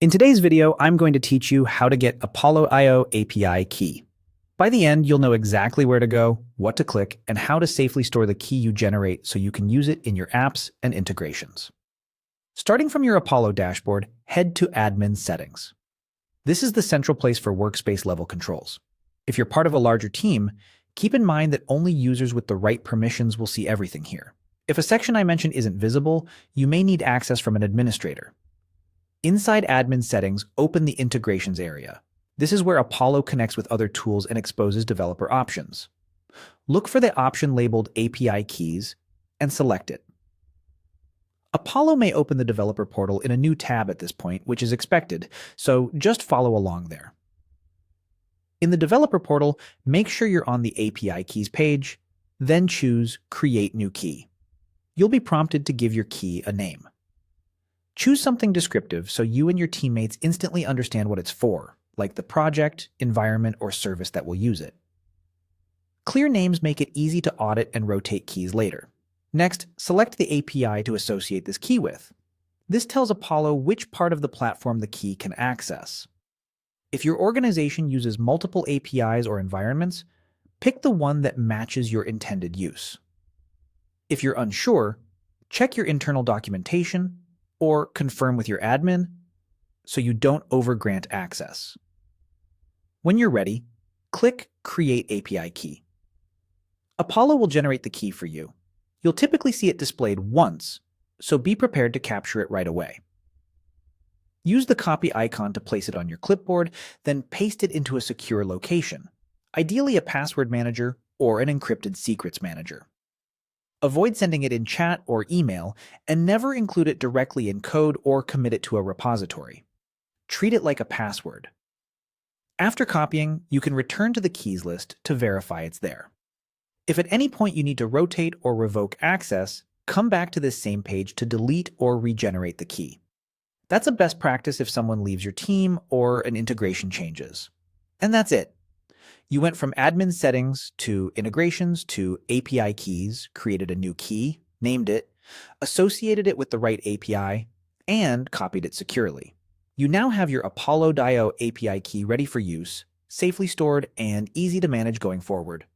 In today's video, I'm going to teach you how to get Apollo IO API key. By the end, you'll know exactly where to go, what to click, and how to safely store the key you generate so you can use it in your apps and integrations. Starting from your Apollo dashboard, head to Admin Settings. This is the central place for workspace level controls. If you're part of a larger team, keep in mind that only users with the right permissions will see everything here. If a section I mentioned isn't visible, you may need access from an administrator. Inside Admin Settings, open the Integrations area. This is where Apollo connects with other tools and exposes developer options. Look for the option labeled API Keys and select it. Apollo may open the developer portal in a new tab at this point, which is expected, so just follow along there. In the developer portal, make sure you're on the API Keys page, then choose Create New Key. You'll be prompted to give your key a name. Choose something descriptive so you and your teammates instantly understand what it's for, like the project, environment, or service that will use it. Clear names make it easy to audit and rotate keys later. Next, select the API to associate this key with. This tells Apollo which part of the platform the key can access. If your organization uses multiple APIs or environments, pick the one that matches your intended use. If you're unsure, check your internal documentation or confirm with your admin so you don't overgrant access. When you're ready, click Create API Key. Apollo will generate the key for you. You'll typically see it displayed once, so be prepared to capture it right away. Use the copy icon to place it on your clipboard, then paste it into a secure location, ideally a password manager or an encrypted secrets manager. Avoid sending it in chat or email, and never include it directly in code or commit it to a repository. Treat it like a password. After copying, you can return to the keys list to verify it's there. If at any point you need to rotate or revoke access, come back to this same page to delete or regenerate the key. That's a best practice if someone leaves your team or an integration changes. And that's it. You went from admin settings to integrations to API keys, created a new key, named it, associated it with the right API, and copied it securely. You now have your Apollo IO API key ready for use, safely stored, and easy to manage going forward.